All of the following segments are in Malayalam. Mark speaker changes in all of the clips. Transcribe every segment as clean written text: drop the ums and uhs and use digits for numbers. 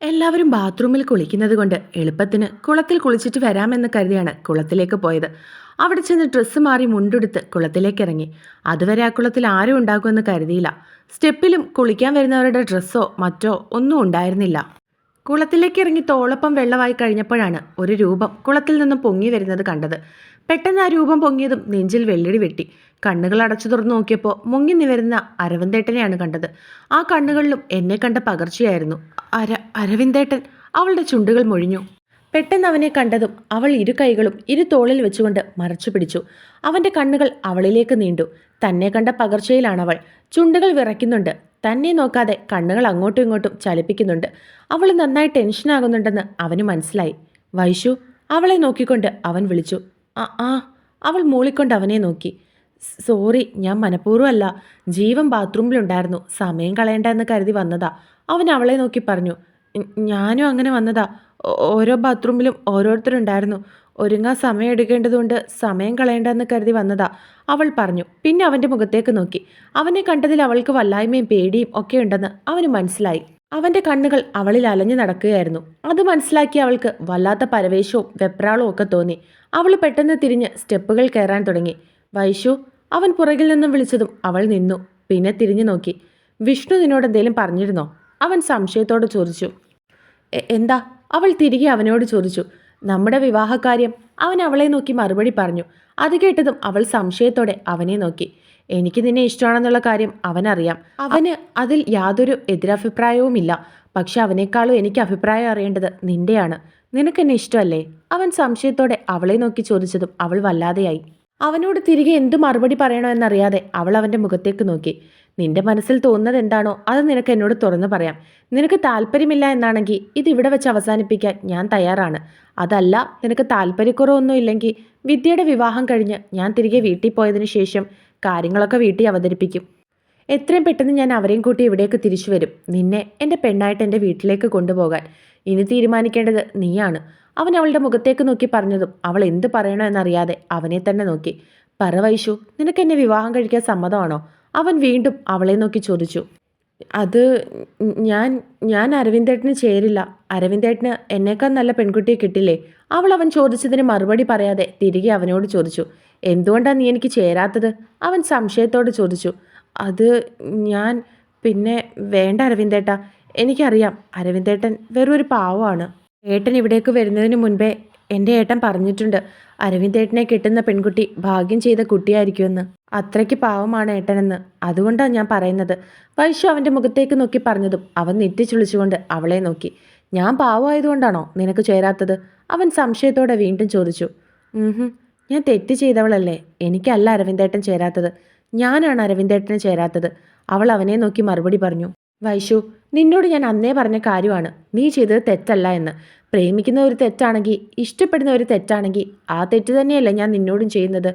Speaker 1: എല്ലാവരും ബാത്റൂമിൽ കുളിക്കുന്നത് കൊണ്ട് എളുപ്പത്തിന് കുളത്തിൽ കുളിച്ചിട്ട് വരാമെന്ന് കരുതിയാണ് കുളത്തിലേക്ക് പോയത്. അവിടെ ചെന്ന് ഡ്രസ്സ് മാറി മുണ്ടെടുത്ത് കുളത്തിലേക്ക് ഇറങ്ങി. അതുവരെ ആ കുളത്തിൽ ആരും ഉണ്ടാകുമെന്ന് കരുതിയില്ല. സ്റ്റെപ്പിലും കുളിക്കാൻ വരുന്നവരുടെ ഡ്രസ്സോ മറ്റോ ഒന്നും ഉണ്ടായിരുന്നില്ല. കുളത്തിലേക്ക് ഇറങ്ങി തോളൊപ്പം വെള്ളമായി കഴിഞ്ഞപ്പോഴാണ് ഒരു രൂപം കുളത്തിൽ നിന്നും പൊങ്ങി വരുന്നത് കണ്ടത്. പെട്ടെന്ന് ആ രൂപം പൊങ്ങിയതും നെഞ്ചിൽ വെള്ളിടി വെട്ടി. കണ്ണുകൾ അടച്ചു തുറന്നു നോക്കിയപ്പോൾ മുങ്ങി നിവരുന്ന അരവിന്ദേട്ടനെയാണ് കണ്ടത്. ആ കണ്ണുകളിലും എന്നെ കണ്ട പകർച്ചയായിരുന്നു. അരവിന്ദേട്ടൻ! അവളുടെ ചുണ്ടുകൾ മൊഴിഞ്ഞു. പെട്ടെന്ന് അവനെ കണ്ടതും അവൾ ഇരു കൈകളും ഇരു തോളിൽ വെച്ചുകൊണ്ട് മറച്ചു പിടിച്ചു. അവൻ്റെ കണ്ണുകൾ അവളിലേക്ക് നീണ്ടു. തന്നെ കണ്ട പകർച്ചയിലാണവൾ. ചുണ്ടുകൾ വിറയ്ക്കുന്നുണ്ട്. തന്നെ നോക്കാതെ കണ്ണുകൾ അങ്ങോട്ടും ഇങ്ങോട്ടും ചലിപ്പിക്കുന്നുണ്ട്. അവൾ നന്നായി ടെൻഷനാകുന്നുണ്ടെന്ന് അവന് മനസ്സിലായി. വൈശു! അവളെ നോക്കിക്കൊണ്ട് അവൻ വിളിച്ചു. ആ അവൾ മൂളിക്കൊണ്ട് അവനെ നോക്കി. സോറി, ഞാൻ മനഃപൂർവ്വമല്ല. ജീവൻ ബാത്റൂമിലുണ്ടായിരുന്നു. സമയം കളയണ്ട എന്ന് കരുതി വന്നതാ. അവൻ അവളെ നോക്കി പറഞ്ഞു. ഞാനും അങ്ങനെ വന്നതാ. ഓരോ ബാത്റൂമിലും ഓരോരുത്തരുണ്ടായിരുന്നു. ഒരുങ്ങാൻ സമയം എടുക്കേണ്ടതുകൊണ്ട് സമയം കളയണ്ടെന്ന് കരുതി വന്നതാ, അവൾ പറഞ്ഞു. പിന്നെ അവൻ്റെ മുഖത്തേക്ക് നോക്കി. അവനെ കണ്ടതിൽ അവൾക്ക് വല്ലായ്മയും പേടിയും ഒക്കെ ഉണ്ടെന്ന് അവന് മനസ്സിലായി. അവൻ്റെ കണ്ണുകൾ അവളിൽ അലഞ്ഞു നടക്കുകയായിരുന്നു. അത് മനസ്സിലാക്കി അവൾക്ക് വല്ലാത്ത പരവേശവും വെപ്രാളവും ഒക്കെ തോന്നി. അവൾ പെട്ടെന്ന് തിരിഞ്ഞ് സ്റ്റെപ്പുകൾ കയറാൻ തുടങ്ങി. വൈശു! അവൻ പുറകിൽ നിന്നും വിളിച്ചതും അവൾ നിന്നു. പിന്നെ തിരിഞ്ഞു നോക്കി. വിഷ്ണു നിന്നോട് എന്തേലും പറഞ്ഞിരുന്നോ? അവൻ സംശയത്തോടെ ചോദിച്ചു. എന്താ? അവൾ തിരികെ അവനോട് ചോദിച്ചു. നമ്മുടെ വിവാഹകാര്യം. അവൻ അവളെ നോക്കി മറുപടി പറഞ്ഞു. അത് കേട്ടതും അവൾ സംശയത്തോടെ അവനെ നോക്കി. എനിക്ക് നിന്നെ ഇഷ്ടമാണെന്നുള്ള കാര്യം അവനറിയാം. അവന് അതിൽ യാതൊരു എതിരഭിപ്രായവുമില്ല. പക്ഷെ അവനേക്കാളും എനിക്ക് അഭിപ്രായം അറിയേണ്ടത് നിന്റെയാണ്. നിനക്കെന്നെ ഇഷ്ടമല്ലേ? അവൻ സംശയത്തോടെ അവളെ നോക്കി ചോദിച്ചതും അവൾ വല്ലാതെയായി. അവനോട് തിരികെ എന്തു മറുപടി പറയണോ എന്നറിയാതെ അവൾ അവൻ്റെ മുഖത്തേക്ക് നോക്കി. നിന്റെ മനസ്സിൽ തോന്നുന്നത് എന്താണോ അത് നിനക്ക് എന്നോട് തുറന്നു പറയാം. നിനക്ക് താല്പര്യമില്ല എന്നാണെങ്കിൽ ഇതിവിടെ വെച്ച് അവസാനിപ്പിക്കാൻ ഞാൻ തയ്യാറാണ്. അതല്ല, നിനക്ക് താല്പര്യക്കുറവൊന്നും ഇല്ലെങ്കിൽ വിദ്യയുടെ വിവാഹം കഴിഞ്ഞ് ഞാൻ തിരികെ വീട്ടിൽ പോയതിനു ശേഷം കാര്യങ്ങളൊക്കെ വീട്ടിൽ അവതരിപ്പിക്കും. എത്രയും പെട്ടെന്ന് ഞാൻ അവരെയും കൂട്ടി ഇവിടേക്ക് തിരിച്ചു വരും. നിന്നെ എൻ്റെ പെണ്ണായിട്ട് എൻ്റെ വീട്ടിലേക്ക് കൊണ്ടുപോകാൻ. ഇനി തീരുമാനിക്കേണ്ടത് നീയാണ്. അവൻ അവളുടെ മുഖത്തേക്ക് നോക്കി പറഞ്ഞതും അവൾ എന്ത് പറയണോ എന്നറിയാതെ അവനെ തന്നെ നോക്കി. പറ വൈശു, നിനക്ക് എന്നെ വിവാഹം കഴിക്കാൻ സമ്മതമാണോ? അവൻ വീണ്ടും അവളെ നോക്കി ചോദിച്ചു. അത് ഞാൻ അരവിന്ദേട്ടന് ചേരില്ല. അരവിന്ദേട്ടന് എന്നേക്കാൾ നല്ല പെൺകുട്ടിയെ കിട്ടില്ലേ? അവൻ ചോദിച്ചതിന് മറുപടി പറയാതെ തിരികെ അവനോട് ചോദിച്ചു. എന്തുകൊണ്ടാണ് നീ എനിക്ക് ചേരാത്തത്? അവൻ സംശയത്തോട് ചോദിച്ചു. അത് ഞാൻ പിന്നെ വേണ്ട അരവിന്ദേട്ട. എനിക്കറിയാം അരവിന്ദേട്ടൻ വെറും ഒരു പാവമാണ്. ഏട്ടൻ ഇവിടേക്ക് വരുന്നതിന് മുൻപേ എൻ്റെ ഏട്ടൻ പറഞ്ഞിട്ടുണ്ട്, അരവിന്ദേട്ടനെ കിട്ടുന്ന പെൺകുട്ടി ഭാഗ്യം ചെയ്ത കുട്ടിയായിരിക്കുമെന്ന്. അത്രയ്ക്ക് പാവമാണ് ഏട്ടനെന്ന്. അതുകൊണ്ടാണ് ഞാൻ പറയുന്നത്. വൈശു അവൻ്റെ മുഖത്തേക്ക് നോക്കി പറഞ്ഞതും അവൻ നെറ്റിച്ചുളിച്ചുകൊണ്ട് അവളെ നോക്കി. ഞാൻ പാവമായതുകൊണ്ടാണോ നിനക്ക് ചേരാത്തത്? അവൻ സംശയത്തോടെ വീണ്ടും ചോദിച്ചു. ഞാൻ തെറ്റ് ചെയ്തവളല്ലേ. എനിക്കല്ല അരവിന്ദേട്ടൻ ചേരാത്തത്. ഞാനാണ് അരവിന്ദേട്ടന് ചേരാത്തത്. അവൾ അവനെ നോക്കി മറുപടി പറഞ്ഞു. വൈശു, നിന്നോട് ഞാൻ അന്നേ പറഞ്ഞ കാര്യമാണ്, നീ ചെയ്തത് തെറ്റല്ല എന്ന്. പ്രേമിക്കുന്ന ഒരു തെറ്റാണെങ്കിൽ, ഇഷ്ടപ്പെടുന്ന ഒരു തെറ്റാണെങ്കിൽ ആ തെറ്റ് തന്നെയല്ല ഞാൻ നിന്നോടും ചെയ്യുന്നത്.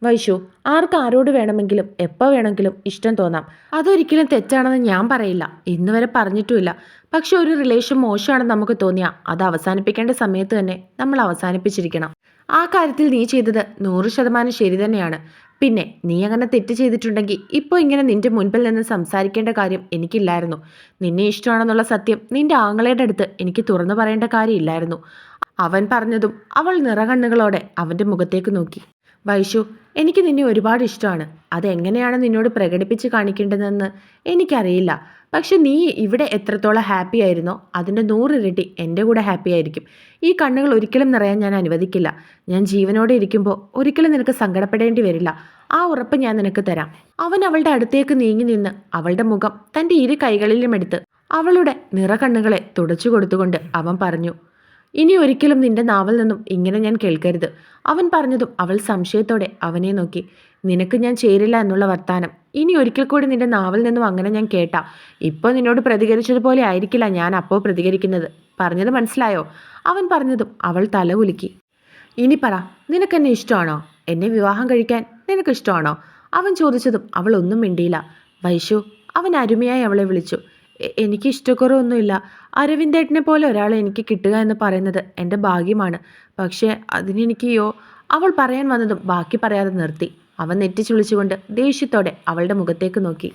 Speaker 1: വൈശു, ആരോട് വേണമെങ്കിലും എപ്പോൾ വേണമെങ്കിലും ഇഷ്ടം തോന്നാം. അതൊരിക്കലും തെറ്റാണെന്ന് ഞാൻ പറയില്ല, ഇന്ന് വരെ പറഞ്ഞിട്ടുമില്ല. പക്ഷെ ഒരു റിലേഷൻ മോശമാണെന്ന് നമുക്ക് തോന്നിയാൽ അത് അവസാനിപ്പിക്കേണ്ട സമയത്ത് തന്നെ നമ്മൾ അവസാനിപ്പിച്ചിരിക്കണം. ആ കാര്യത്തിൽ നീ ചെയ്തത് 100% ശരി തന്നെയാണ്. പിന്നെ നീ അങ്ങനെ തെറ്റ് ചെയ്തിട്ടുണ്ടെങ്കിൽ ഇപ്പോൾ ഇങ്ങനെ നിന്റെ മുൻപിൽ നിന്ന് സംസാരിക്കേണ്ട കാര്യം എനിക്കില്ലായിരുന്നു. നിന്നെ ഇഷ്ടമാണെന്നുള്ള സത്യം നിന്റെ ആങ്ങളയുടെ അടുത്ത് എനിക്ക് തുറന്നു പറയേണ്ട കാര്യമില്ലായിരുന്നു. അവൻ പറഞ്ഞതും അവൾ നിറകണ്ണുകളോടെ അവൻ്റെ മുഖത്തേക്ക് നോക്കി. വൈശു, എനിക്ക് നിന്നെ ഒരുപാട് ഇഷ്ടമാണ്. അതെങ്ങനെയാണ് നിന്നോട് പ്രകടിപ്പിച്ച് കാണിക്കേണ്ടതെന്ന് എനിക്കറിയില്ല. പക്ഷെ നീ ഇവിടെ എത്രത്തോളം ഹാപ്പി ആയിരുന്നോ അതിൻ്റെ 100 ഇരട്ടി എൻ്റെ കൂടെ ഹാപ്പി ആയിരിക്കും. ഈ കണ്ണുകൾ ഒരിക്കലും നിറയാൻ ഞാൻ അനുവദിക്കില്ല. ഞാൻ ജീവനോടെ ഇരിക്കുമ്പോൾ ഒരിക്കലും നിനക്ക് സങ്കടപ്പെടേണ്ടി വരില്ല. ആ ഉറപ്പ് ഞാൻ നിനക്ക് തരാം. അവൻ അവളുടെ അടുത്തേക്ക് നീങ്ങി നിന്ന് അവളുടെ മുഖം തൻ്റെ ഇരു കൈകളിലും എടുത്ത് അവളുടെ നിറകണ്ണുകളെ തുടച്ചു കൊടുത്തുകൊണ്ട് അവൻ പറഞ്ഞു. ഇനി ഒരിക്കലും നിന്റെ നാവിൽ നിന്നും ഇങ്ങനെ ഞാൻ കേൾക്കരുത്. അവൻ പറഞ്ഞതും അവൾ സംശയത്തോടെ അവനെ നോക്കി. നിനക്ക് ഞാൻ ചേരില്ല എന്നുള്ള വർത്താനം ഇനി ഒരിക്കൽ കൂടി നിന്റെ നാവിൽ നിന്നും അങ്ങനെ ഞാൻ കേട്ടാ, ഇപ്പോൾ നിന്നോട് പ്രതികരിച്ചതുപോലെ ആയിരിക്കില്ല ഞാൻ അപ്പോൾ പ്രതികരിക്കുന്നത്. പറഞ്ഞത് മനസ്സിലായോ? അവൻ പറഞ്ഞതും അവൾ തല കുലുക്കി. ഇനി പറ, നിനക്കെന്നെ ഇഷ്ടമാണോ? എന്നെ വിവാഹം കഴിക്കാൻ നിനക്ക് ഇഷ്ടമാണോ? അവൻ ചോദിച്ചതും അവൾ ഒന്നും മിണ്ടിയില്ല. വൈശു, അവൻ അരുമയായി അവളെ വിളിച്ചു. എനിക്ക് ഇഷ്ടക്കുറവൊന്നുമില്ല. അരവിന്ദേട്ടനെ പോലെ ഒരാളെ എനിക്ക് കിട്ടുക എന്ന് പറയുന്നത് എൻ്റെ ഭാഗ്യമാണ്. പക്ഷേ അതിനെനിക്കോ. അവൾ പറയാൻ വന്നതും ബാക്കി പറയാതെ നിർത്തി. അവൻ നെറ്റിച്ചുളിച്ചുകൊണ്ട് ദേഷ്യത്തോടെ അവളുടെ മുഖത്തേക്ക് നോക്കി.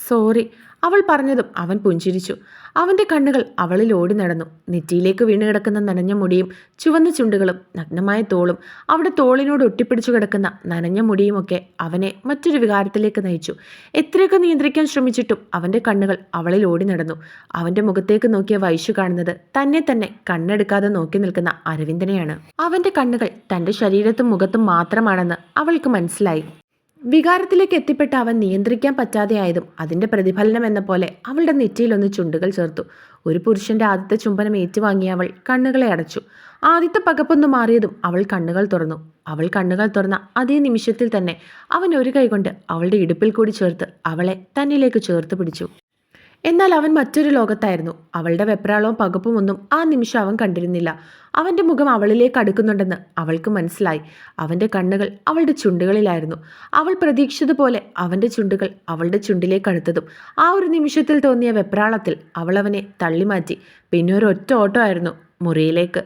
Speaker 1: സോറി, അവൾ പറഞ്ഞതും അവൻ പുഞ്ചിരിച്ചു. അവൻ്റെ കണ്ണുകൾ അവളിൽ ഓടി നടന്നു. നെറ്റിയിലേക്ക് വീണ് കിടക്കുന്ന നനഞ്ഞ മുടിയും ചുവന്ന ചുണ്ടുകളും നഗ്നമായ തോളും അവിടെ തോളിനോട് ഒട്ടിപ്പിടിച്ചു കിടക്കുന്ന നനഞ്ഞ മുടിയുമൊക്കെ അവനെ മറ്റൊരു വികാരത്തിലേക്ക് നയിച്ചു. എത്രയൊക്കെ നിയന്ത്രിക്കാൻ ശ്രമിച്ചിട്ടും അവൻ്റെ കണ്ണുകൾ അവളിൽ ഓടി നടന്നു. അവൻ്റെ മുഖത്തേക്ക് നോക്കിയ വൈശു കാണുന്നത് തന്നെ തന്നെ കണ്ണെടുക്കാതെ നോക്കി നിൽക്കുന്ന അരവിന്ദനെയാണ്. അവൻ്റെ കണ്ണുകൾ തൻ്റെ ശരീരത്തും മുഖത്തും മാത്രമാണെന്ന് അവൾക്ക് മനസ്സിലായി. വികാരത്തിലേക്ക് എത്തിപ്പെട്ട അവൻ നിയന്ത്രിക്കാൻ പറ്റാതെയായതും അതിൻ്റെ പ്രതിഫലനം എന്ന പോലെ അവളുടെ നെറ്റിയിലൊന്ന് ചുണ്ടുകൾ ചേർത്തു. ഒരു പുരുഷന്റെ ആദ്യത്തെ ചുംബനം ഏറ്റുവാങ്ങിയ അവൾ കണ്ണുകളെ അടച്ചു. ആദ്യത്തെ പകപ്പൊന്ന് മാറിയതും അവൾ കണ്ണുകൾ തുറന്നു. അവൾ കണ്ണുകൾ തുറന്ന അതേ നിമിഷത്തിൽ തന്നെ അവൻ ഒരു കൈകൊണ്ട് അവളുടെ ഇടുപ്പിൽ കൂടി ചേർത്ത് അവളെ തന്നിലേക്ക് ചേർത്ത് പിടിച്ചു. എന്നാൽ അവൻ മറ്റൊരു ലോകത്തായിരുന്നു. അവളുടെ വെപ്രാളവും പകപ്പും ഒന്നും ആ നിമിഷം അവൻ കണ്ടിരുന്നില്ല. അവൻ്റെ മുഖം അവളിലേക്ക് അടുക്കുന്നുണ്ടെന്ന് അവൾക്ക് മനസ്സിലായി. അവൻ്റെ കണ്ണുകൾ അവളുടെ ചുണ്ടുകളിലായിരുന്നു. അവൾ പ്രതീക്ഷിച്ചതുപോലെ അവൻ്റെ ചുണ്ടുകൾ അവളുടെ ചുണ്ടിലേക്ക് അടുത്തതും ആ ഒരു നിമിഷത്തിൽ തോന്നിയ വെപ്രാളത്തിൽ അവൾ അവനെ തള്ളിമാറ്റി. പിന്നെ ഒരു ഒറ്റ ഓട്ടമായിരുന്നു മുറിയിലേക്ക്.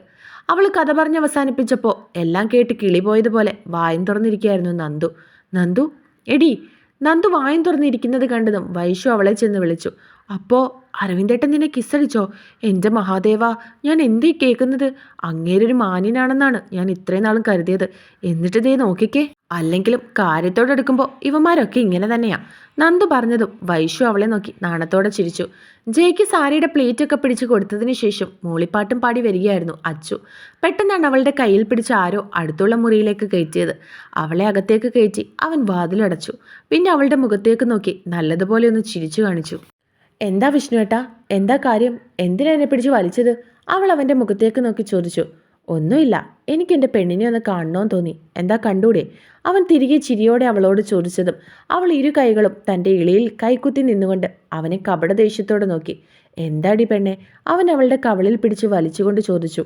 Speaker 1: അവൾ കഥ പറഞ്ഞ് അവസാനിപ്പിച്ചപ്പോൾ എല്ലാം കേട്ട് കിളി പോയതുപോലെ വായും തുറന്നിരിക്കുകയായിരുന്നു നന്ദു. നന്ദു എടി. നന്ദു വായും തുറന്നിരിക്കുന്നത് കണ്ടതും വൈശു അവളെ ചെന്ന് വിളിച്ചു. അപ്പോൾ അരവിന്ദേട്ടൻ നിന്നെ കിസ്സടിച്ചോ? എൻ്റെ മഹാദേവ, ഞാൻ എന്തീ കേൾക്കുന്നത്? അങ്ങേരൊരു മാന്യനാണെന്നാണ് ഞാൻ ഇത്രയും നാളും കരുതിയത്. എന്നിട്ട് ദേ നോക്കിക്കേ. അല്ലെങ്കിലും കാര്യത്തോടെടുക്കുമ്പോൾ ഇവന്മാരൊക്കെ ഇങ്ങനെ തന്നെയാ. നന്ദു പറഞ്ഞതും വൈശു അവളെ നോക്കി നാണത്തോടെ ചിരിച്ചു. ജയ്ക്ക് സാരിയുടെ പ്ലേറ്റൊക്കെ പിടിച്ചു കൊടുത്തതിന് ശേഷം മൂളിപ്പാട്ടും പാടി വരികയായിരുന്നു അച്ചു. പെട്ടെന്നാണ് അവളുടെ കയ്യിൽ പിടിച്ച് ആരോ അടുത്തുള്ള മുറിയിലേക്ക് കയറ്റിയത്. അവളെ അകത്തേക്ക് കയറ്റി അവൻ വാതിലടച്ചു. പിന്നെ അവളുടെ മുഖത്തേക്ക് നോക്കി നല്ലതുപോലെ ഒന്ന് ചിരിച്ചു കാണിച്ചു. എന്താ വിഷ്ണുവേട്ടാ, എന്താ കാര്യം? എന്തിനാ എന്നെ പിടിച്ച് വലിച്ചത്? അവൾ അവൻ്റെ മുഖത്തേക്ക് നോക്കി ചോദിച്ചു. ഒന്നുമില്ല, എനിക്ക് എൻ്റെ പെണ്ണിനെ ഒന്ന് കാണണമെന്ന് തോന്നി. എന്താ കണ്ടൂടെ? അവൻ തിരികെ ചിരിയോടെ അവളോട് ചോദിച്ചതും അവൾ ഇരു കൈകളും തൻ്റെ ഇളിയിൽ കൈക്കുത്തി നിന്നുകൊണ്ട് അവനെ കപട ദേഷ്യത്തോടെ നോക്കി. എന്താടി പെണ്ണെ? അവൻ അവളുടെ കവളിൽ പിടിച്ച് വലിച്ചുകൊണ്ട് ചോദിച്ചു.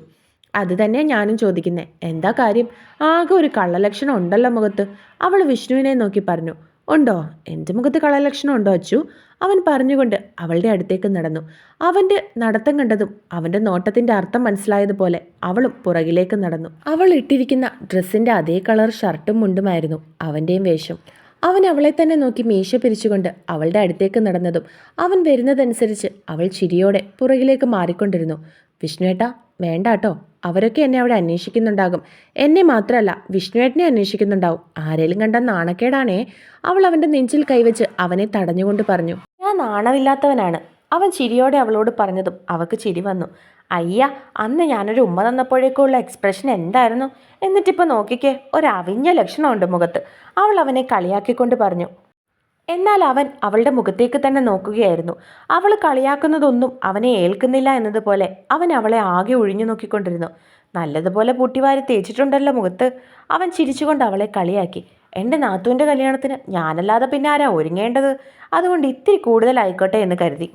Speaker 1: അത് തന്നെ ഞാനും ചോദിക്കുന്നേ, എന്താ കാര്യം? ആകെ ഒരു കള്ളലക്ഷണം ഉണ്ടല്ലോ മുഖത്ത്. അവൾ വിഷ്ണുവിനെ നോക്കി പറഞ്ഞു. ഉണ്ടോ? എൻ്റെ മുഖത്ത് കളലക്ഷണം ഉണ്ടോ അച്ചു? അവൻ പറഞ്ഞുകൊണ്ട് അവളുടെ അടുത്തേക്ക് നടന്നു. അവൻ്റെ നടത്തം കണ്ടതും അവൻ്റെ നോട്ടത്തിൻ്റെ അർത്ഥം മനസ്സിലായതുപോലെ അവളും പുറകിലേക്ക് നടന്നു. അവൾ ഇട്ടിരിക്കുന്ന ഡ്രസ്സിൻ്റെ അതേ കളർ ഷർട്ടും മുണ്ടുമായിരുന്നു അവൻ്റെയും വേഷം. അവൻ അവളെ തന്നെ നോക്കി മീശ പിരിച്ചുകൊണ്ട് അവളുടെ അടുത്തേക്ക് നടന്നതും അവൻ വരുന്നതനുസരിച്ച് അവൾ ചിരിയോടെ പുറകിലേക്ക് മാറിക്കൊണ്ടിരുന്നു. വിഷ്ണുവേട്ടാ, വേണ്ട കേട്ടോ. അവരൊക്കെ എന്നെ അവിടെ അന്വേഷിക്കുന്നുണ്ടാകും. എന്നെ മാത്രമല്ല, വിഷ്ണുവേട്ടനെ അന്വേഷിക്കുന്നുണ്ടാവും. ആരേലും കണ്ട നാണക്കേടാണേ. അവൾ അവൻ്റെ നെഞ്ചിൽ കൈവച്ച് അവനെ തടഞ്ഞുകൊണ്ട് പറഞ്ഞു. ഞാൻ നാണമില്ലാത്തവനാണ്. അവൻ ചിരിയോടെ അവളോട് പറഞ്ഞതും അവൾക്ക് ചിരി വന്നു. അയ്യ, അന്ന് ഞാനൊരു ഉമ്മ തന്നപ്പോഴേക്കുള്ള എക്സ്പ്രഷൻ എന്തായിരുന്നു? എന്നിട്ടിപ്പോൾ നോക്കിക്കേ, ഒരവിഞ്ഞ ലക്ഷണമുണ്ട് മുഖത്ത്. അവൾ അവനെ കളിയാക്കിക്കൊണ്ട് പറഞ്ഞു. എന്നാൽ അവൻ അവളുടെ മുഖത്തേക്ക് തന്നെ നോക്കുകയായിരുന്നു. അവൾ കളിയാക്കുന്നതൊന്നും അവനെ ഏൽക്കുന്നില്ല എന്നതുപോലെ അവൻ അവളെ ആകെ ഒഴിഞ്ഞു നോക്കിക്കൊണ്ടിരുന്നു. നല്ലതുപോലെ പൊട്ടിവാരി തേച്ചിട്ടുണ്ടല്ലോ മുഖത്ത്. അവൻ ചിരിച്ചുകൊണ്ട് അവളെ കളിയാക്കി. എൻ്റെ നാത്തൂൻ്റെ കല്യാണത്തിന് ഞാനല്ലാതെ പിന്നെ ആരാ ഒരുങ്ങേണ്ടത്? അതുകൊണ്ട് ഇത്തിരി കൂടുതലായിക്കോട്ടെ എന്ന് കരുതി.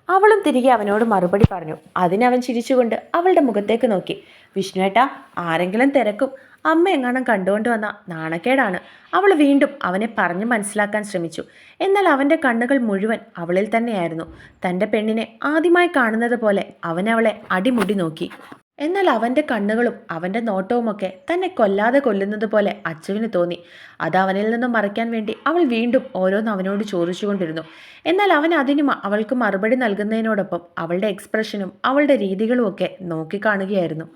Speaker 1: അവളും തിരികെ അവനോട് മറുപടി പറഞ്ഞു. അതിനവൻ ചിരിച്ചുകൊണ്ട് അവളുടെ മുഖത്തേക്ക് നോക്കി. വിഷ്ണുവേട്ടാ, ആരെങ്കിലും തിരക്കും. അമ്മ എങ്ങാനും കണ്ടുകൊണ്ട് വന്ന നാണക്കേടാണ്. അവൾ വീണ്ടും അവനെ പറഞ്ഞു മനസ്സിലാക്കാൻ ശ്രമിച്ചു. എന്നാൽ അവൻ്റെ കണ്ണുകൾ മുഴുവൻ അവളിൽ തന്നെയായിരുന്നു. തൻ്റെ പെണ്ണിനെ ആദ്യമായി കാണുന്നത് പോലെ അവൻ അവളെ അടിമുടി നോക്കി. എന്നാൽ അവൻ്റെ കണ്ണുകളും അവൻ്റെ നോട്ടവുമൊക്കെ തന്നെ കൊല്ലാതെ കൊല്ലുന്നത് പോലെ അച്ചുവിന് തോന്നി. അത് അവനിൽ നിന്നും മറയ്ക്കാൻ വേണ്ടി അവൾ വീണ്ടും ഓരോന്ന് അവനോട് ചോദിച്ചുകൊണ്ടിരുന്നു. എന്നാൽ അവൻ അതിനും അവൾക്ക് മറുപടി നൽകുന്നതിനോടൊപ്പം അവളുടെ എക്സ്പ്രഷനും അവളുടെ രീതികളുമൊക്കെ നോക്കിക്കാണുകയായിരുന്നു.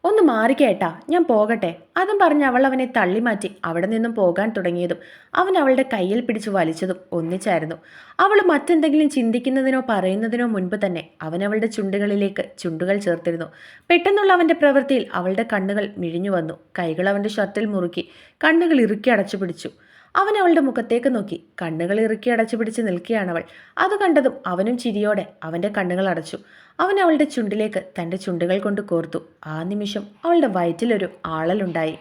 Speaker 1: ഒന്ന് മാറിക്കേട്ടാ, ഞാൻ പോകട്ടെ. അതും പറഞ്ഞ് അവൾ അവനെ തള്ളിമാറ്റി അവിടെ നിന്നും പോകാൻ തുടങ്ങിയതും അവൻ അവളുടെ കയ്യിൽ പിടിച്ച് വലിച്ചതും ഒന്നിച്ചായിരുന്നു. അവൾ മറ്റെന്തെങ്കിലും ചിന്തിക്കുന്നതിനോ പറയുന്നതിനോ മുൻപ് തന്നെ അവൻ അവളുടെ ചുണ്ടുകളിലേക്ക് ചുണ്ടുകൾ ചേർത്തിരുന്നു. പെട്ടെന്നുള്ള അവൻ്റെ പ്രവൃത്തിയിൽ അവളുടെ കണ്ണുകൾ മിഴിഞ്ഞു വന്നു. കൈകൾ അവൻ്റെ ഷർട്ടിൽ മുറുക്കി കണ്ണുകൾ ഇറുക്കി അടച്ചു പിടിച്ചു. അവൻ അവളുടെ മുഖത്തേക്ക് നോക്കി. കണ്ണുകൾ ഇറുക്കി അടച്ചു പിടിച്ച് നിൽക്കുകയാണവൾ. അത് കണ്ടതും അവനും ചിരിയോടെ അവൻ്റെ കണ്ണുകൾ അടച്ചു. അവൻ അവളുടെ ചുണ്ടിലേക്ക് തൻ്റെ ചുണ്ടുകൾ കൊണ്ട് കോർത്തു. ആ നിമിഷം അവളുടെ വയറ്റിലൊരു ആളലുണ്ടായി.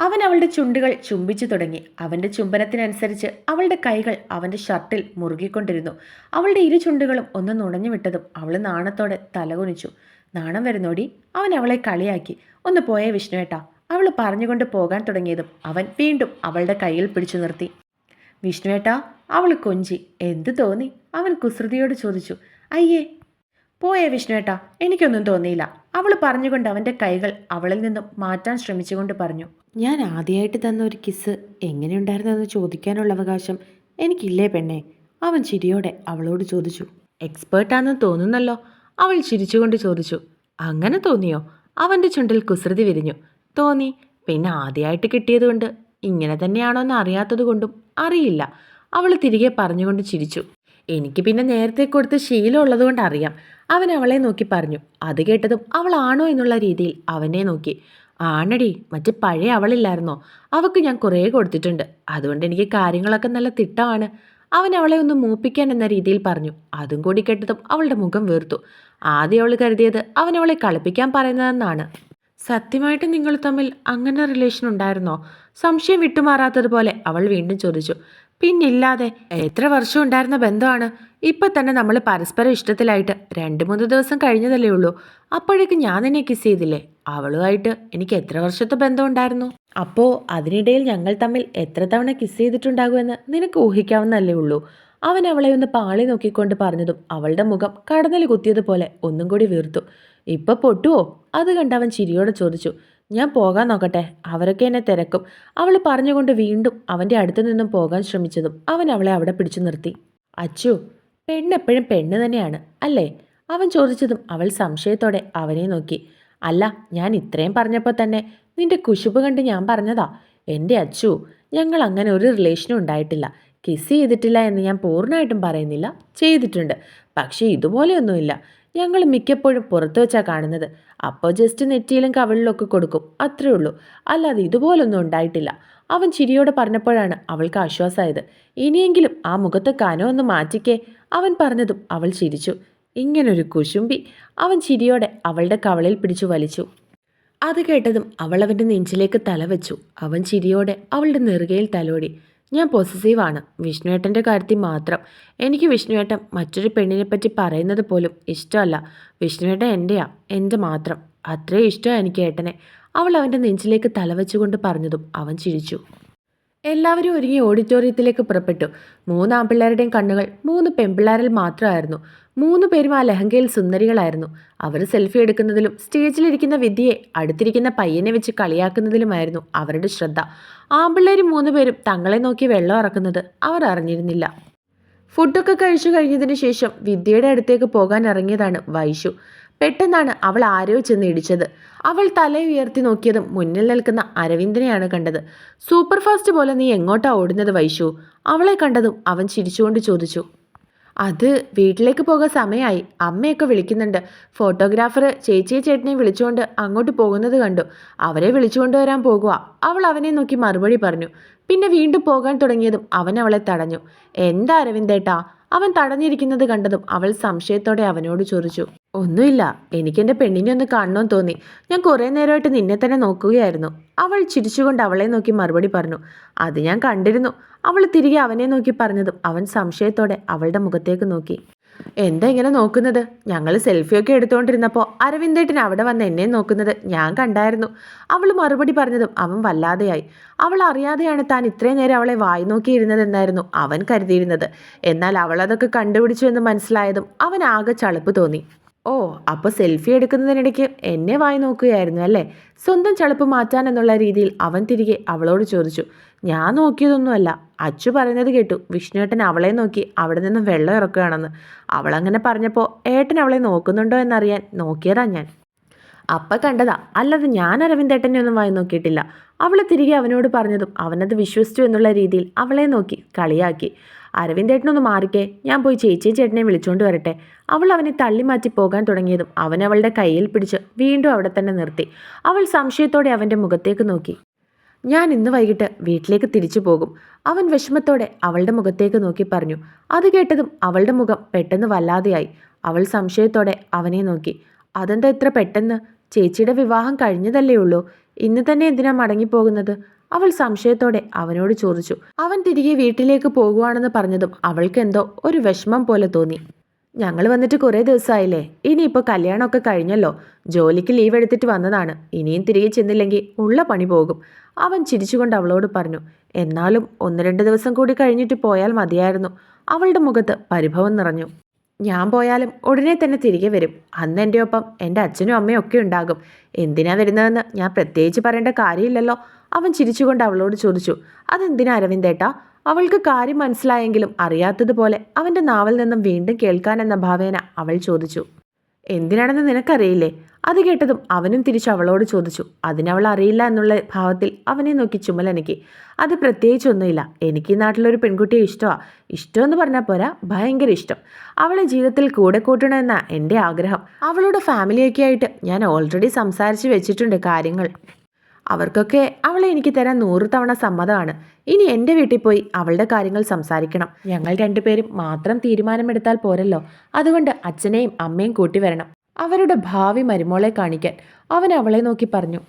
Speaker 1: അവൻ അവളുടെ ചുണ്ടുകൾ ചുംബിച്ചു തുടങ്ങി. അവൻ്റെ ചുംബനത്തിനനുസരിച്ച് അവളുടെ കൈകൾ അവൻ്റെ ഷർട്ടിൽ മുറുകിക്കൊണ്ടിരുന്നു. അവളുടെ ഇരു ചുണ്ടുകളും ഒന്ന് നുണഞ്ഞു വിട്ടതും അവൾ നാണത്തോടെ തലകുനിച്ചു. നാണം വരുന്നോടി? അവൻ അവളെ കളിയാക്കി. ഒന്ന് പോയേ വിഷ്ണുവേട്ടാ. അവൾ പറഞ്ഞുകൊണ്ട് പോകാൻ തുടങ്ങിയതും അവൻ വീണ്ടും അവളുടെ കയ്യിൽ പിടിച്ചു നിർത്തി. വിഷ്ണുവേട്ടാ, അവൾ കൊഞ്ചി. എന്ത് തോന്നി? അവൻ കുസൃതിയോട് ചോദിച്ചു. അയ്യേ, പോയേ വിഷ്ണുവേട്ടാ, എനിക്കൊന്നും തോന്നിയില്ല. അവൾ പറഞ്ഞുകൊണ്ട് അവൻ്റെ കൈകൾ അവളിൽ നിന്നും മാറ്റാൻ ശ്രമിച്ചുകൊണ്ട് പറഞ്ഞു. ഞാൻ ആദ്യമായിട്ട് തന്ന ഒരു കിസ് എങ്ങനെയുണ്ടായിരുന്നെന്ന് ചോദിക്കാനുള്ള അവകാശം എനിക്കില്ലേ പെണ്ണേ? അവൻ ചിരിയോടെ അവളോട് ചോദിച്ചു. എക്സ്പേർട്ടാണെന്ന് തോന്നുന്നല്ലോ. അവൾ ചിരിച്ചുകൊണ്ട് ചോദിച്ചു. അങ്ങനെ തോന്നിയോ? അവൻ്റെ ചുണ്ടിൽ കുസൃതി വിരിഞ്ഞു. തോന്നി. പിന്നെ ആദ്യമായിട്ട് കിട്ടിയതുകൊണ്ട് ഇങ്ങനെ തന്നെയാണോ എന്ന് അറിയാത്തത് കൊണ്ടും അറിയില്ല. അവൾ തിരികെ പറഞ്ഞുകൊണ്ട് ചിരിച്ചു. എനിക്ക് പിന്നെ നേരത്തെ കൊടുത്ത് ശീലമുള്ളത് കൊണ്ട് അറിയാം. അവൻ അവളെ നോക്കി പറഞ്ഞു. അത് കേട്ടതും അവൾ ആണോ എന്നുള്ള രീതിയിൽ അവനെ നോക്കി. ആണടി, മറ്റേ പഴയ അവളില്ലായിരുന്നോ? അവൾക്ക് ഞാൻ കുറേ കൊടുത്തിട്ടുണ്ട്. അതുകൊണ്ട് എനിക്ക് കാര്യങ്ങളൊക്കെ നല്ല തിട്ടമാണ്. അവൻ അവളെ ഒന്ന് മൂപ്പിക്കാൻ എന്ന രീതിയിൽ പറഞ്ഞു. അതും കൂടി കേട്ടതും അവളുടെ മുഖം വീർത്തു. ആദ്യം അവൾ കരുതിയത് അവൻ അവളെ കളിപ്പിക്കാൻ പറയുന്നതെന്നാണ്. സത്യമായിട്ട് നിങ്ങൾ തമ്മിൽ അങ്ങനെ റിലേഷൻ ഉണ്ടായിരുന്നോ? സംശയം വിട്ടുമാറാത്തതുപോലെ അവൾ വീണ്ടും ചോദിച്ചു. പിന്നില്ലാതെ, എത്ര വർഷം ഉണ്ടായിരുന്ന ബന്ധമാണ്. ഇപ്പം തന്നെ നമ്മൾ പരസ്പരം ഇഷ്ടത്തിലായിട്ട് 2-3 ദിവസം കഴിഞ്ഞതല്ലേ ഉള്ളൂ. അപ്പോഴേക്കും ഞാൻ നിന്നെ കിസ് ചെയ്തില്ലേ? അവളുമായിട്ട് എനിക്ക് എത്ര വർഷത്തെ ബന്ധം ഉണ്ടായിരുന്നു? അപ്പോൾ അതിനിടയിൽ ഞങ്ങൾ തമ്മിൽ എത്ര തവണ കിസ് ചെയ്തിട്ടുണ്ടാകുമെന്ന് നിനക്ക് ഊഹിക്കാവുന്നല്ലേ ഉള്ളൂ. അവൻ അവളെ ഒന്ന് പാളി നോക്കിക്കൊണ്ട് പറഞ്ഞതും അവളുടെ മുഖം കടന്നൽ കുത്തിയതുപോലെ ഒന്നും കൂടി വീർത്തു. ഇപ്പൊ പൊട്ടുവോ? അത് കണ്ട് അവൻ ചിരിയോടെ ചോദിച്ചു. ഞാൻ പോകാൻ നോക്കട്ടെ, അവരൊക്കെ എന്നെ തിരക്കും. അവൾ പറഞ്ഞുകൊണ്ട് വീണ്ടും അവൻ്റെ അടുത്തു നിന്നും പോകാൻ ശ്രമിച്ചതും അവൻ അവളെ അവിടെ പിടിച്ചു നിർത്തി. അച്ചു, പെണ്ണെപ്പോഴും പെണ്ണ് തന്നെയാണ് അല്ലേ? അവൻ ചോദിച്ചതും അവൾ സംശയത്തോടെ അവനെ നോക്കി. അല്ല, ഞാൻ ഇത്രയും പറഞ്ഞപ്പോൾ തന്നെ നിന്റെ കുശുമ്പ് കണ്ട് ഞാൻ പറഞ്ഞതാ. എൻ്റെ അച്ചു, ഞങ്ങൾ അങ്ങനെ ഒരു റിലേഷനും ഉണ്ടായിട്ടില്ല. കിസ് ചെയ്തിട്ടില്ല എന്ന് ഞാൻ പൂർണ്ണമായിട്ടും പറയുന്നില്ല, ചെയ്തിട്ടുണ്ട്. പക്ഷേ ഇതുപോലെയൊന്നുമില്ല. ഞങ്ങൾ മിക്കപ്പോഴും പുറത്തു വെച്ചാൽ കാണുന്നത്. അപ്പോൾ ജസ്റ്റ് നെറ്റിയിലും കവിളിലൊക്കെ കൊടുക്കും, അത്രേ ഉള്ളൂ. അല്ലാതെ ഇതുപോലൊന്നും ഉണ്ടായിട്ടില്ല. അവൻ ചിരിയോടെ പറഞ്ഞപ്പോഴാണ് അവൾക്ക് ആശ്വാസമായത്. ഇനിയെങ്കിലും ആ മുഖത്ത് കനം ഒന്ന് മാറ്റിക്കേ, അവൻ പറഞ്ഞതും അവൾ ചിരിച്ചു. ഇങ്ങനൊരു കുശുമ്പി. അവൻ ചിരിയോടെ അവളുടെ കവളിൽ പിടിച്ചു വലിച്ചു. അത് കേട്ടതും അവൾ അവൻ്റെ നെഞ്ചിലേക്ക് തലവെച്ചു. അവൻ ചിരിയോടെ അവളുടെ നെറുകയിൽ തലോടി. ഞാൻ പോസസീവാണ്, വിഷ്ണുവേട്ടൻ്റെ കാര്യത്തിൽ മാത്രം. എനിക്ക് വിഷ്ണുവേട്ടൻ മറ്റൊരു പെണ്ണിനെ പറ്റി പറയുന്നത് പോലും ഇഷ്ടമല്ല. വിഷ്ണുവേട്ടൻ എൻ്റെയാ, എൻ്റെ മാത്രം. അത്രയും ഇഷ്ടമാണ് എനിക്ക് ഏട്ടനെ. അവൾ അവൻ്റെ നെഞ്ചിലേക്ക് തലവെച്ചുകൊണ്ട് പറഞ്ഞതും അവൻ ചിരിച്ചു. എല്ലാവരും ഒരുങ്ങി ഓഡിറ്റോറിയത്തിലേക്ക് പുറപ്പെട്ടു. 3 ആൺപിള്ളേരുടെയും കണ്ണുകൾ 3 പെൺപിള്ളേരിൽ മാത്രമായിരുന്നു. 3 പേരും ആ ലഹങ്കയിൽ സുന്ദരികളായിരുന്നു. അവർ സെൽഫി എടുക്കുന്നതിലും സ്റ്റേജിലിരിക്കുന്ന വിദ്യയെ അടുത്തിരിക്കുന്ന പയ്യനെ വെച്ച് കളിയാക്കുന്നതിലുമായിരുന്നു അവരുടെ ശ്രദ്ധ. ആൺപിള്ളേരും 3 പേരും തങ്ങളെ നോക്കി വെള്ളം ഇറക്കുന്നത് അവർ അറിഞ്ഞിരുന്നില്ല. ഫുഡൊക്കെ കഴിച്ചു കഴിഞ്ഞതിന് ശേഷം വിദ്യയുടെ അടുത്തേക്ക് പോകാൻ ഇറങ്ങിയതാണ് വൈശു. പെട്ടെന്നാണ് അവൾ ആരെയോ ചെന്ന് ഇടിച്ചത്. അവൾ തല ഉയർത്തി നോക്കിയതും മുന്നിൽ നിൽക്കുന്ന അരവിന്ദനെയാണ് കണ്ടത്. സൂപ്പർ ഫാസ്റ്റ് പോലെ നീ എങ്ങോട്ടാ ഓടുന്നത് വൈശു? അവളെ കണ്ടതും അവൻ ചിരിച്ചുകൊണ്ട് ചോദിച്ചു. അത് വീട്ടിലേക്ക് പോകാൻ സമയമായി, അമ്മയൊക്കെ വിളിക്കുന്നുണ്ട്. ഫോട്ടോഗ്രാഫർ ചേച്ചിയെ ചേട്ടനെ വിളിച്ചുകൊണ്ട് അങ്ങോട്ട് പോകുന്നത് കണ്ടു. അവരെ വിളിച്ചുകൊണ്ട് വരാൻ പോകുക, അവൾ അവനെ നോക്കി മറുപടി പറഞ്ഞു. പിന്നെ വീണ്ടും പോകാൻ തുടങ്ങിയതും അവൻ അവളെ തടഞ്ഞു. എന്താ അരവിന്ദേട്ടാ? അവൻ തടഞ്ഞിരിക്കുന്നത് കണ്ടതും അവൾ സംശയത്തോടെ അവനോട് ചോദിച്ചു. ഒന്നുമില്ല, എനിക്കെൻ്റെ പെണ്ണിനെ ഒന്ന് കാണണമെന്ന് തോന്നി. ഞാൻ കുറേ നേരമായിട്ട് നിന്നെ തന്നെ നോക്കുകയായിരുന്നു. അവൾ ചിരിച്ചുകൊണ്ട് അവളെ നോക്കി മറുപടി പറഞ്ഞു. അത് ഞാൻ കണ്ടിരുന്നു. അവൾ തിരികെ അവനെ നോക്കി പറഞ്ഞതും അവൻ സംശയത്തോടെ അവളുടെ മുഖത്തേക്ക് നോക്കി. എന്താ ഇങ്ങനെ നോക്കുന്നത്? ഞങ്ങൾ സെൽഫിയൊക്കെ എടുത്തുകൊണ്ടിരുന്നപ്പോൾ അരവിന്ദേട്ടൻ അവിടെ വന്ന് എന്നെ നോക്കുന്നത് ഞാൻ കണ്ടായിരുന്നു. അവൾ മറുപടി പറഞ്ഞതും അവൻ വല്ലാതെയായി. അവൾ അറിയാതെയാണ് താൻ ഇത്രയും നേരം അവളെ വായി നോക്കിയിരുന്നതെന്നായിരുന്നു അവൻ കരുതിയിരുന്നത്. എന്നാൽ അവൾ അതൊക്കെ കണ്ടുപിടിച്ചു എന്ന് മനസ്സിലായതും അവൻ ആകെ ചളുപ്പ് തോന്നി. ഓ, അപ്പോൾ സെൽഫി എടുക്കുന്നതിനിടയ്ക്ക് എന്നെ വായി നോക്കുകയായിരുന്നു അല്ലേ? സ്വന്തം ചളുപ്പ് മാറ്റാൻ എന്നുള്ള രീതിയിൽ അവൻ തിരികെ അവളോട് ചോദിച്ചു. ഞാൻ നോക്കിയതൊന്നുമല്ല, അച്ചു പറയുന്നത് കേട്ടു. വിഷ്ണുവേട്ടൻ അവളെ നോക്കി അവിടെ നിന്നും വെള്ളം ഇറക്കുകയാണെന്ന്. അവളങ്ങനെ പറഞ്ഞപ്പോൾ ഏട്ടൻ അവളെ നോക്കുന്നുണ്ടോ എന്നറിയാൻ നോക്കിയതാ ഞാൻ. അപ്പം കണ്ടതാ, അല്ലാതെ ഞാൻ അരവിന്ദേട്ടനെ ഒന്നും വായി നോക്കിയിട്ടില്ല. അവൾ തിരികെ അവനോട് പറഞ്ഞതും അവനത് വിശ്വസിച്ചു എന്നുള്ള രീതിയിൽ അവളെ നോക്കി കളിയാക്കി. അരവിന്ദേട്ടനൊന്ന് മാറിക്കേ, ഞാൻ പോയി ചേച്ചിയും ചേട്ടനെ വിളിച്ചുകൊണ്ട് വരട്ടെ. അവൾ അവനെ തള്ളി മാറ്റി പോകാൻ തുടങ്ങിയതും അവൻ അവളുടെ കയ്യിൽ പിടിച്ച് വീണ്ടും അവിടെ തന്നെ നിർത്തി. അവൾ സംശയത്തോടെ അവൻ്റെ മുഖത്തേക്ക് നോക്കി. ഞാൻ ഇന്ന് വൈകിട്ട് വീട്ടിലേക്ക് തിരിച്ചു പോകും, അവൻ വിഷമത്തോടെ അവളുടെ മുഖത്തേക്ക് നോക്കി പറഞ്ഞു. അത് കേട്ടതും അവളുടെ മുഖം പെട്ടെന്ന് വല്ലാതെയായി. അവൾ സംശയത്തോടെ അവനെ നോക്കി. അതെന്താ ഇത്ര പെട്ടെന്ന്? ചേച്ചിയുടെ വിവാഹം കഴിഞ്ഞതല്ലേ ഉള്ളൂ, ഇന്ന് തന്നെ എന്തിനാ മടങ്ങിപ്പോകുന്നത്? അവൾ സംശയത്തോടെ അവനോട് ചോദിച്ചു. അവൻ തിരികെ വീട്ടിലേക്ക് പോകുവാണെന്ന് പറഞ്ഞതും അവൾക്ക് എന്തോ ഒരു വിഷമം പോലെ തോന്നി. ഞങ്ങൾ വന്നിട്ട് കുറേ ദിവസമായില്ലേ, ഇനിയിപ്പോൾ കല്യാണമൊക്കെ കഴിഞ്ഞല്ലോ. ജോലിക്ക് ലീവ് എടുത്തിട്ട് വന്നതാണ്, ഇനിയും തിരികെ ചെന്നില്ലെങ്കിൽ ഉള്ള പണി പോകും, അവൻ ചിരിച്ചുകൊണ്ട് അവളോട് പറഞ്ഞു. എന്നാലും 1-2 ദിവസം കൂടി കഴിഞ്ഞിട്ട് പോയാൽ മതിയായിരുന്നു. അവളുടെ മുഖത്ത് പരിഭവം നിറഞ്ഞു. ഞാൻ പോയാലും ഉടനെ തന്നെ തിരികെ വരും. അന്ന് എൻ്റെ ഒപ്പം എൻ്റെ അച്ഛനും അമ്മയും ഒക്കെ ഉണ്ടാകും. എന്തിനാ വരുന്നതെന്ന് ഞാൻ പ്രത്യേകിച്ച് പറയേണ്ട കാര്യമില്ലല്ലോ. അവൻ ചിരിച്ചുകൊണ്ട് അവളോട് ചോദിച്ചു. അതെന്തിനാ അരവിന്ദേട്ടാ? അവൾക്ക് കാര്യം മനസ്സിലായെങ്കിലും അറിയാത്തതുപോലെ അവൻ്റെ നാവിൽ നിന്നും വീണ്ടും കേൾക്കാനെന്ന ഭാവേന അവൾ ചോദിച്ചു. എന്തിനാണെന്ന് നിനക്കറിയില്ലേ? അത് കേട്ടതും അവനും തിരിച്ച് അവളോട് ചോദിച്ചു. അതിനവൾ അറിയില്ല എന്നുള്ള ഭാവത്തിൽ അവനെ നോക്കി ചുമലനക്കി. അത് പ്രത്യേകിച്ചൊന്നുമില്ല. എനിക്ക് ഈ നാട്ടിലൊരു പെൺകുട്ടിയെ ഇഷ്ടമാണ്. ഇഷ്ടമെന്ന് പറഞ്ഞാൽ പോരാ, ഭയങ്കര ഇഷ്ടം. അവളെ ജീവിതത്തിൽ കൂടെ കൂട്ടണമെന്നാ എൻ്റെ ആഗ്രഹം. അവളുടെ ഫാമിലിയൊക്കെ ആയിട്ട് ഞാൻ ഓൾറെഡി സംസാരിച്ച് വെച്ചിട്ടുണ്ട് കാര്യങ്ങൾ. അവർക്കൊക്കെ അവളെ എനിക്ക് തരാൻ 100 തവണ സമ്മതമാണ്. ഇനി എൻ്റെ വീട്ടിൽ പോയി അവളുടെ കാര്യങ്ങൾ സംസാരിക്കണം. ഞങ്ങൾ രണ്ടുപേരും മാത്രം തീരുമാനമെടുത്താൽ പോരല്ലോ. അതുകൊണ്ട് അച്ഛനെയും അമ്മയും കൂട്ടി വരണം, അവരുടെ ഭാവി മരുമോളെ കാണിക്കാൻ, അവൻ അവളെ നോക്കി പറഞ്ഞു.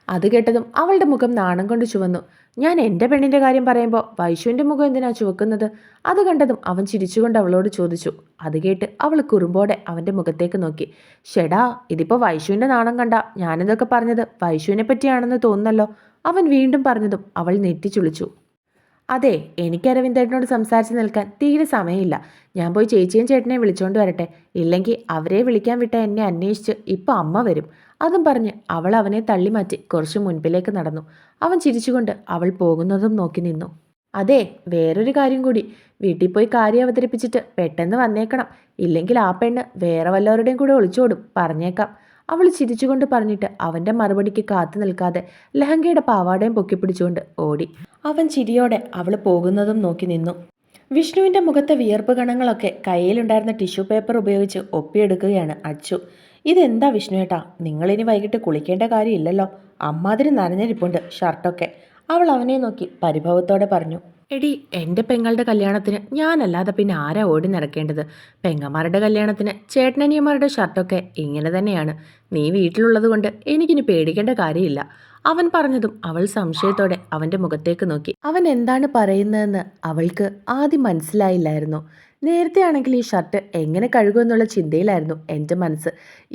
Speaker 1: അത് കേട്ടതും അവളുടെ മുഖം നാണം കൊണ്ട് ചുവന്നു. ഞാൻ എൻ്റെ പെണ്ണിൻ്റെ കാര്യം പറയുമ്പോൾ വൈശുവിൻ്റെ മുഖം എന്തിനാ ചുവക്കുന്നത്? അത് കണ്ടതും അവൻ ചിരിച്ചുകൊണ്ട് അവളോട് ചോദിച്ചു. അത് കേട്ട് അവൾ കുറുമ്പോടെ അവൻ്റെ മുഖത്തേക്ക് നോക്കി. ഷെടാ, ഇതിപ്പോൾ വൈശുവിൻ്റെ നാണം കണ്ട ഞാനിതൊക്കെ പറഞ്ഞത് വൈശുവിനെ പറ്റിയാണെന്ന് തോന്നുന്നല്ലോ. അവൻ വീണ്ടും പറഞ്ഞതും അവൾ നെറ്റിച്ചുളിച്ചു. അതെ, എനിക്ക് അരവിന്ദേട്ടനോട് സംസാരിച്ച് നിൽക്കാൻ തീരെ സമയമില്ല. ഞാൻ പോയി ചേച്ചിയും ചേട്ടനെയും വിളിച്ചോണ്ട് വരട്ടെ. ഇല്ലെങ്കിൽ അവരെ വിളിക്കാൻ വിട്ട എന്നെ അന്വേഷിച്ച് ഇപ്പോൾ അമ്മ വരും. അതും പറഞ്ഞ് അവൾ അവനെ തള്ളിമാറ്റി കുറച്ച് മുൻപിലേക്ക് നടന്നു. അവൻ ചിരിച്ചുകൊണ്ട് അവൾ പോകുന്നതും നോക്കി നിന്നു. അതെ, വേറൊരു കാര്യം കൂടി. വീട്ടിൽ പോയി കാര്യം അവതരിപ്പിച്ചിട്ട് പെട്ടെന്ന് വന്നേക്കണം. ഇല്ലെങ്കിൽ ആ പെണ്ണ് വേറെ വല്ലവരുടെയും കൂടെ ഒളിച്ചോടും, പറഞ്ഞേക്കാം. അവൾ ചിരിച്ചുകൊണ്ട് പറഞ്ഞിട്ട് അവൻ്റെ മറുപടിക്ക് കാത്തു നിൽക്കാതെ ലഹങ്കയുടെ പാവാടയും പൊക്കിപ്പിടിച്ചുകൊണ്ട് ഓടി. അവൻ ചിരിയോടെ അവൾ പോകുന്നതും നോക്കി നിന്നു. വിഷ്ണുവിൻ്റെ മുഖത്തെ വിയർപ്പ് കണങ്ങളൊക്കെ കയ്യിലുണ്ടായിരുന്ന ടിഷ്യൂ പേപ്പർ ഉപയോഗിച്ച് ഒപ്പിയെടുക്കുകയാണ് അച്ചു. ഇതെന്താ വിഷ്ണുവേട്ടാ, നിങ്ങളിനി വൈകിട്ട് കുളിക്കേണ്ട കാര്യമില്ലല്ലോ. അമ്മാതിരി നനഞ്ഞിരിപ്പുണ്ട് ഷർട്ടൊക്കെ. അവൾ അവനെ നോക്കി പരിഭവത്തോടെ പറഞ്ഞു. എടി, എൻ്റെ പെങ്ങളുടെ കല്യാണത്തിന് ഞാനല്ലാതെ പിന്നെ ആരാ ഓടി നടക്കേണ്ടത്? പെങ്ങന്മാരുടെ കല്യാണത്തിന് ചേട്ടനനിയന്മാരുടെ ഷർട്ടൊക്കെ ഇങ്ങനെ തന്നെയാണ്. നീ വീട്ടിലുള്ളത് കൊണ്ട് എനിക്കിനി പേടിക്കേണ്ട കാര്യമില്ല. അവൻ പറഞ്ഞതും അവൾ സംശയത്തോടെ അവൻ്റെ മുഖത്തേക്ക് നോക്കി. അവൻ എന്താണ് പറയുന്നതെന്ന് അവൾക്ക് ആദ്യം മനസ്സിലായില്ലായിരുന്നു. നേരത്തെ ആണെങ്കിൽ ഈ ഷർട്ട് എങ്ങനെ കഴുകുമെന്നുള്ള ചിന്തയിലായിരുന്നു എൻ്റെ മനസ്സ്.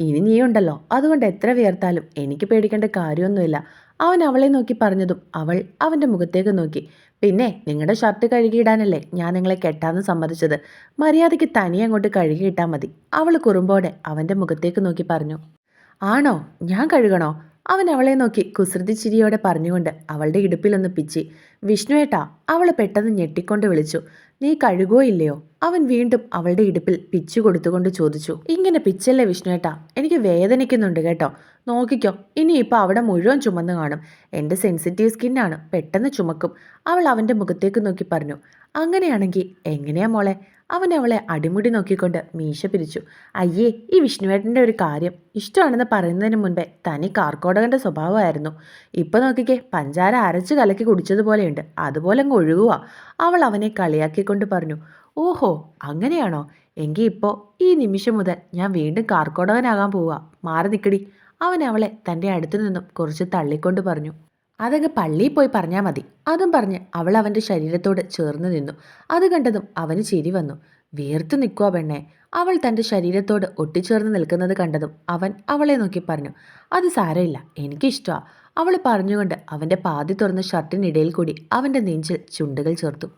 Speaker 1: ഇനി നീയുണ്ടല്ലോ, അതുകൊണ്ട് എത്ര വിയർത്താലും എനിക്ക് പേടിക്കേണ്ട കാര്യമൊന്നുമില്ല. അവൻ അവളെ നോക്കി പറഞ്ഞതും അവൾ അവൻ്റെ മുഖത്തേക്ക് നോക്കി. പിന്നെ നിങ്ങളുടെ ഷർട്ട് കഴുകിയിടാനല്ലേ ഞാൻ നിങ്ങളെ കെട്ടാന്ന് സമ്മതിച്ചത്. മര്യാദയ്ക്ക് തനിയെ അങ്ങോട്ട് കഴുകിയിട്ടാൽ മതി. അവൾ കുറുമ്പോടെ അവൻ്റെ മുഖത്തേക്ക് നോക്കി പറഞ്ഞു. ആണോ, ഞാൻ കഴുകണോ? അവൻ അവളെ നോക്കി കുസൃതി ചിരിയോടെ പറഞ്ഞുകൊണ്ട് അവളുടെ ഇടുപ്പിലൊന്ന് പിച്ചി. വിഷ്ണുവേട്ടാ, അവൾ പെട്ടെന്ന് ഞെട്ടിക്കൊണ്ട് വിളിച്ചു. നീ കഴുകുകയോ ഇല്ലയോ? അവൻ വീണ്ടും അവളുടെ ഇടുപ്പിൽ പിച്ചു കൊടുത്തുകൊണ്ട് ചോദിച്ചു. ഇങ്ങനെ പിച്ചല്ലേ വിഷ്ണുവേട്ടാ, എനിക്ക് വേദനിക്കുന്നുണ്ട് കേട്ടോ. നോക്കിക്കോ, ഇനിയിപ്പോൾ അവിടെ മുഴുവൻ ചുമന്ന് കാണും. എൻ്റെ സെൻസിറ്റീവ് സ്കിന്നാണ്, പെട്ടെന്ന് ചുമക്കും. അവൾ അവൻ്റെ മുഖത്തേക്ക് നോക്കി പറഞ്ഞു. അങ്ങനെയാണെങ്കിൽ എങ്ങനെയാ മോളെ? അവൻ അവളെ അടിമുടി നോക്കിക്കൊണ്ട് മീശ പിരിച്ചു. അയ്യേ, ഈ വിഷ്ണുവേട്ടൻ്റെ ഒരു കാര്യം. ഇഷ്ടമാണെന്ന് പറയുന്നതിന് മുൻപേ തനി കാർക്കോടകൻ്റെ സ്വഭാവമായിരുന്നു. ഇപ്പം നോക്കിക്കേ, പഞ്ചാര അരച്ച് കലക്കി കുടിച്ചതുപോലെയുണ്ട്. അതുപോലെ അങ്ങ് ഒഴുകുക. അവൾ അവനെ കളിയാക്കിക്കൊണ്ട് പറഞ്ഞു. ഓഹോ, അങ്ങനെയാണോ? എങ്കിൽ ഇപ്പോൾ ഈ നിമിഷം മുതൽ ഞാൻ വീണ്ടും കാർക്കോടകനാകാൻ പോവുക. മാറി നിൽക്കടി. അവൻ അവളെ തൻ്റെ അടുത്തു നിന്നും കുറച്ച് തള്ളിക്കൊണ്ട് പറഞ്ഞു. അതങ്ങ് പള്ളിയിൽ പോയി പറഞ്ഞാൽ മതി. അതും പറഞ്ഞ് അവൾ അവൻ്റെ ശരീരത്തോട് ചേർന്ന് നിന്നു. അത് കണ്ടതും അവന് ചിരി വന്നു. വീർത്തു നിൽക്കുക പെണ്ണെ. അവൾ തൻ്റെ ശരീരത്തോട് ഒട്ടിച്ചേർന്ന് നിൽക്കുന്നത് കണ്ടതും അവൻ അവളെ നോക്കി പറഞ്ഞു. അത് സാരമില്ല, എനിക്കിഷ്ടമാണ്. അവൾ പറഞ്ഞുകൊണ്ട് അവൻ്റെ പാതി തുറന്ന ഷർട്ടിനിടയിൽ കൂടി അവൻ്റെ നെഞ്ചിൽ ചുണ്ടുകൾ ചേർത്തു.